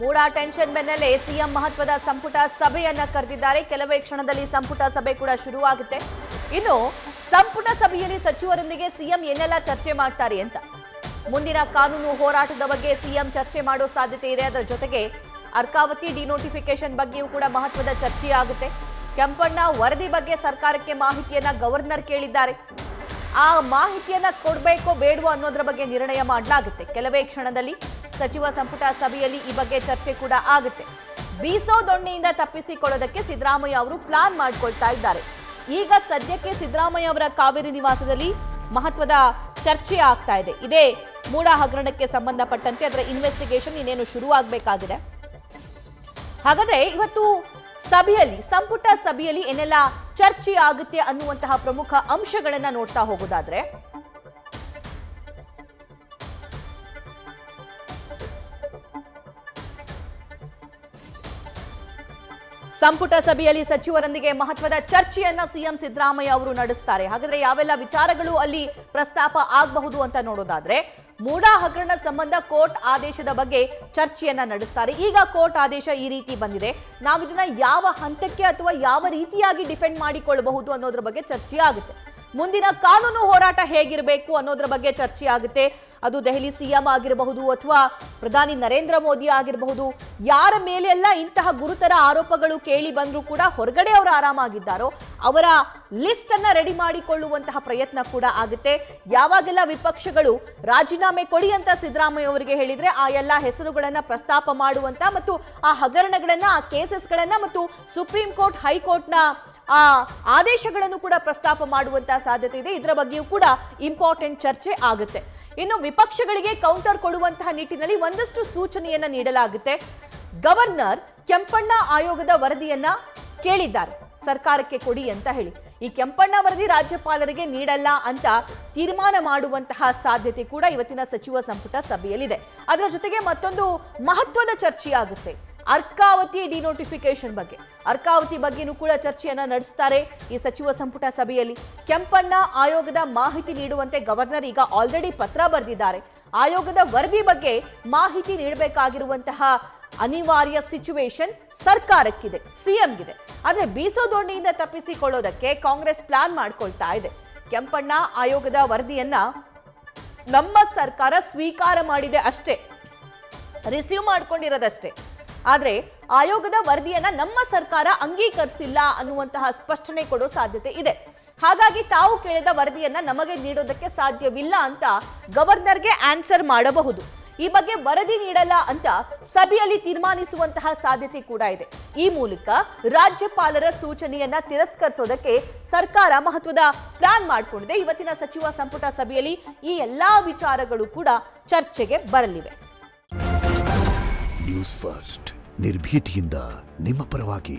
ಮೂಡ tension ಬೆನ್ನಲ್ಲೇ CM ಮಹತ್ವದ ಸಂಪುಟ ಸಭೆಯನ್ನ ಕರೆದಿದ್ದಾರೆ. ಕೆಲವೇ ಕ್ಷಣದಲ್ಲಿ ಸಂಪುಟ ಸಭೆ ಕೂಡ ಶುರುವಾಗುತ್ತೆ. ಇನ್ನು ಸಂಪುಟ ಸಭೆಯಲ್ಲಿ ಸಚಿವರೊಂದಿಗೆ ಸಿಎಂ ಏನೆಲ್ಲ ಚರ್ಚೆ ಮಾಡ್ತಾರೆ ಅಂತ, ಮುಂದಿನ ಕಾನೂನು ಹೋರಾಟದ ಬಗ್ಗೆ ಸಿಎಂ ಚರ್ಚೆ ಮಾಡೋ ಸಾಧ್ಯತೆ ಇದೆ. ಅದರ ಜೊತೆಗೆ ಅರ್ಕಾವತಿ ಡಿನೋಟಿಫಿಕೇಶನ್ ಬಗ್ಗೆಯೂ ಕೂಡ ಮಹತ್ವದ ಚರ್ಚೆಯಾಗುತ್ತೆ. ಕೆಂಪಣ್ಣ ವರದಿ ಬಗ್ಗೆ ಸರ್ಕಾರಕ್ಕೆ ಮಾಹಿತಿಯನ್ನ ಗವರ್ನರ್ ಕೇಳಿದ್ದಾರೆ. ಆ ಮಾಹಿತಿಯನ್ನ ಕೊಡಬೇಕೋ ಬೇಡವೋ ಅನ್ನೋದ್ರ ಬಗ್ಗೆ ನಿರ್ಣಯ ಮಾಡಲಾಗುತ್ತೆ. ಕೆಲವೇ ಕ್ಷಣದಲ್ಲಿ ಸಚಿವ ಸಂಪುಟ ಸಭೆಯಲ್ಲಿ ಈ ಬಗ್ಗೆ ಚರ್ಚೆ ಕೂಡ ಆಗುತ್ತೆ. ಬೀಸೋ ದೊಣ್ಣೆಯಿಂದ ತಪ್ಪಿಸಿಕೊಳ್ಳೋದಕ್ಕೆ ಸಿದ್ದರಾಮಯ್ಯ ಅವರು ಪ್ಲಾನ್ ಮಾಡ್ಕೊಳ್ತಾ ಇದ್ದಾರೆ. ಈಗ ಸದ್ಯಕ್ಕೆ ಸಿದ್ದರಾಮಯ್ಯ ಅವರ ಕಾವೇರಿ ನಿವಾಸದಲ್ಲಿ ಮಹತ್ವದ ಚರ್ಚೆ ಆಗ್ತಾ ಇದೆ. ಇದೇ ಮೂಡ ಹಗರಣಕ್ಕೆ ಸಂಬಂಧಪಟ್ಟಂತೆ ಅದರ ಇನ್ವೆಸ್ಟಿಗೇಷನ್ ಇನ್ನೇನು ಶುರುವಾಗಬೇಕಾಗಿದೆ. ಹಾಗಾದ್ರೆ ಇವತ್ತು ಸಭೆಯಲ್ಲಿ, ಸಂಪುಟ ಸಭೆಯಲ್ಲಿ ಏನೆಲ್ಲ ಚರ್ಚೆ ಆಗುತ್ತೆ ಅನ್ನುವಂತಹ ಪ್ರಮುಖ ಅಂಶಗಳನ್ನ ನೋಡ್ತಾ ಹೋಗೋದಾದ್ರೆ, ಸಂಪುಟ ಸಭೆಯಲ್ಲಿ ಸಚಿವರೊಂದಿಗೆ ಮಹತ್ವದ ಚರ್ಚೆಯನ್ನ ಸಿಎಂ ಸಿದ್ದರಾಮಯ್ಯ ಅವರು ನಡೆಸ್ತಾರೆ. ಹಾಗಾದ್ರೆ ಯಾವೆಲ್ಲ ವಿಚಾರಗಳು ಅಲ್ಲಿ ಪ್ರಸ್ತಾಪ ಆಗಬಹುದು ಅಂತ ನೋಡೋದಾದ್ರೆ, ಮೂಡ ಹಗರಣ ಸಂಬಂಧ ಕೋರ್ಟ್ ಆದೇಶದ ಬಗ್ಗೆ ಚರ್ಚೆಯನ್ನ ನಡೆಸ್ತಾರೆ. ಈಗ ಕೋರ್ಟ್ ಆದೇಶ ಈ ರೀತಿ ಬಂದಿದೆ, ನಾವಿದನ್ನ ಯಾವ ಹಂತಕ್ಕೆ ಅಥವಾ ಯಾವ ರೀತಿಯಾಗಿ ಡಿಫೆಂಡ್ ಮಾಡಿಕೊಳ್ಳಬಹುದು ಅನ್ನೋದ್ರ ಬಗ್ಗೆ ಚರ್ಚೆ ಆಗುತ್ತೆ. ಮುಂದಿನ ಕಾನೂನು ಹೋರಾಟ ಹೇಗಿರಬೇಕು ಅನ್ನೋದ್ರ ಬಗ್ಗೆ ಚರ್ಚೆ ಆಗುತ್ತೆ. ಅದು ದೆಹಲಿ ಸಿಎಂ ಆಗಿರಬಹುದು ಅಥವಾ ಪ್ರಧಾನಿ ನರೇಂದ್ರ ಮೋದಿ ಆಗಿರಬಹುದು. ಯಾರ ಮೇಲೆಲ್ಲ ಇಂತಹ ಗುರುತರ ಆರೋಪಗಳು ಕೇಳಿ ಬಂದರೂ ಕೂಡ ಹೊರಗಡೆ ಅವರು ಆರಾಮಾಗಿದ್ದಾರೋ ಅವರ ಲಿಸ್ಟ್ ಅನ್ನ ರೆಡಿ ಮಾಡಿಕೊಳ್ಳುವಂತಹ ಪ್ರಯತ್ನ ಕೂಡ ಆಗುತ್ತೆ. ಯಾವಾಗೆಲ್ಲ ವಿಪಕ್ಷಗಳು ರಾಜೀನಾಮೆ ಕೊಡಿ ಅಂತ ಸಿದ್ದರಾಮಯ್ಯ ಅವರಿಗೆ ಹೇಳಿದ್ರೆ ಆ ಎಲ್ಲ ಹೆಸರುಗಳನ್ನ ಪ್ರಸ್ತಾಪ ಮಾಡುವಂತ ಮತ್ತು ಆ ಹಗರಣಗಳನ್ನ, ಆ ಕೇಸಸ್ಗಳನ್ನ ಮತ್ತು ಸುಪ್ರೀಂ ಕೋರ್ಟ್, ಹೈಕೋರ್ಟ್ನ ಆ ಆದೇಶಗಳನ್ನು ಕೂಡ ಪ್ರಸ್ತಾಪ ಮಾಡುವಂತಹ ಸಾಧ್ಯತೆ ಇದೆ. ಇದರ ಬಗ್ಗೆಯೂ ಕೂಡ ಇಂಪಾರ್ಟೆಂಟ್ ಚರ್ಚೆ ಆಗುತ್ತೆ. ಇನ್ನು ವಿಪಕ್ಷಗಳಿಗೆ ಕೌಂಟರ್ ಕೊಡುವಂತಹ ನಿಟ್ಟಿನಲ್ಲಿ ಒಂದಷ್ಟು ಸೂಚನೆಯನ್ನ ನೀಡಲಾಗುತ್ತೆ. ಗವರ್ನರ್ ಕೆಂಪಣ್ಣ ಆಯೋಗದ ವರದಿಯನ್ನ ಕೇಳಿದ್ದಾರೆ, ಸರ್ಕಾರಕ್ಕೆ ಕೊಡಿ ಅಂತ ಹೇಳಿ. ಈ ಕೆಂಪಣ್ಣ ವರದಿ ರಾಜ್ಯಪಾಲರಿಗೆ ನೀಡಲ್ಲ ಅಂತ ತೀರ್ಮಾನ ಮಾಡುವಂತಹ ಸಾಧ್ಯತೆ ಕೂಡ ಇವತ್ತಿನ ಸಚಿವ ಸಂಪುಟ ಸಭೆಯಲ್ಲಿದೆ. ಅದರ ಜೊತೆಗೆ ಮತ್ತೊಂದು ಮಹತ್ವದ ಚರ್ಚೆಯಾಗುತ್ತೆ ಅರ್ಕಾವತಿ ಡಿನೋಟಿಫಿಕೇಶನ್ ಬಗ್ಗೆ. ಅರ್ಕಾವತಿ ಬಗ್ಗೆನೂ ಕೂಡ ಚರ್ಚೆಯನ್ನ ನಡೆಸ್ತಾರೆ ಈ ಸಚಿವ ಸಂಪುಟ ಸಭೆಯಲ್ಲಿ. ಕೆಂಪಣ್ಣ ಆಯೋಗದ ಮಾಹಿತಿ ನೀಡುವಂತೆ ಗವರ್ನರ್ ಈಗ ಆಲ್ರೆಡಿ ಪತ್ರ ಬರೆದಿದ್ದಾರೆ. ಆಯೋಗದ ವರದಿ ಬಗ್ಗೆ ಮಾಹಿತಿ ನೀಡಬೇಕಾಗಿರುವಂತಹ ಅನಿವಾರ್ಯ ಸಿಚುವೇಶನ್ ಸರ್ಕಾರಕ್ಕಿದೆ, ಸಿಎಂಗಿದೆ. ಆದ್ರೆ ಬೀಸೋ ದೋಣಿಯಿಂದ ತಪ್ಪಿಸಿಕೊಳ್ಳೋದಕ್ಕೆ ಕಾಂಗ್ರೆಸ್ ಪ್ಲಾನ್ ಮಾಡ್ಕೊಳ್ತಾ ಇದೆ. ಕೆಂಪಣ್ಣ ಆಯೋಗದ ವರದಿಯನ್ನ ನಮ್ಮ ಸರ್ಕಾರ ಸ್ವೀಕಾರ ಮಾಡಿದೆ ಅಷ್ಟೇ, ರಿಸೀವ್ ಮಾಡ್ಕೊಂಡಿರೋದಷ್ಟೇ. ಆದ್ರೆ ಆಯೋಗದ ವರದಿಯನ್ನ ನಮ್ಮ ಸರ್ಕಾರ ಅಂಗೀಕರಿಸಿಲ್ಲ ಅನ್ನುವಂತಹ ಸ್ಪಷ್ಟನೆ ಕೊಡೋ ಸಾಧ್ಯತೆ ಇದೆ. ಹಾಗಾಗಿ ತಾವು ಕೇಳಿದ ವರದಿಯನ್ನ ನಮಗೆ ನೀಡೋದಕ್ಕೆ ಸಾಧ್ಯವಿಲ್ಲ ಅಂತ ಗವರ್ನರ್ಗೆ ಆನ್ಸರ್ ಮಾಡಬಹುದು. ಈ ಬಗ್ಗೆ ವರದಿ ನೀಡಲ್ಲ ಅಂತ ಸಭೆಯಲ್ಲಿ ತೀರ್ಮಾನಿಸುವಂತಹ ಸಾಧ್ಯತೆ ಕೂಡ ಇದೆ. ಈ ಮೂಲಕ ರಾಜ್ಯಪಾಲರ ಸೂಚನೆಯನ್ನ ತಿರಸ್ಕರಿಸೋದಕ್ಕೆ ಸರ್ಕಾರ ಮಹತ್ವದ ಪ್ಲಾನ್ ಮಾಡಿಕೊಂಡಿದೆ. ಇವತ್ತಿನ ಸಚಿವ ಸಂಪುಟ ಸಭೆಯಲ್ಲಿ ಈ ಎಲ್ಲಾ ವಿಚಾರಗಳು ಕೂಡ ಚರ್ಚೆಗೆ ಬರಲಿವೆ. ನ್ಯೂಸ್ ಫಸ್ಟ್, ನಿರ್ಭೀತಿಯಿಂದ ನಿಮ್ಮ ಪರವಾಗಿ.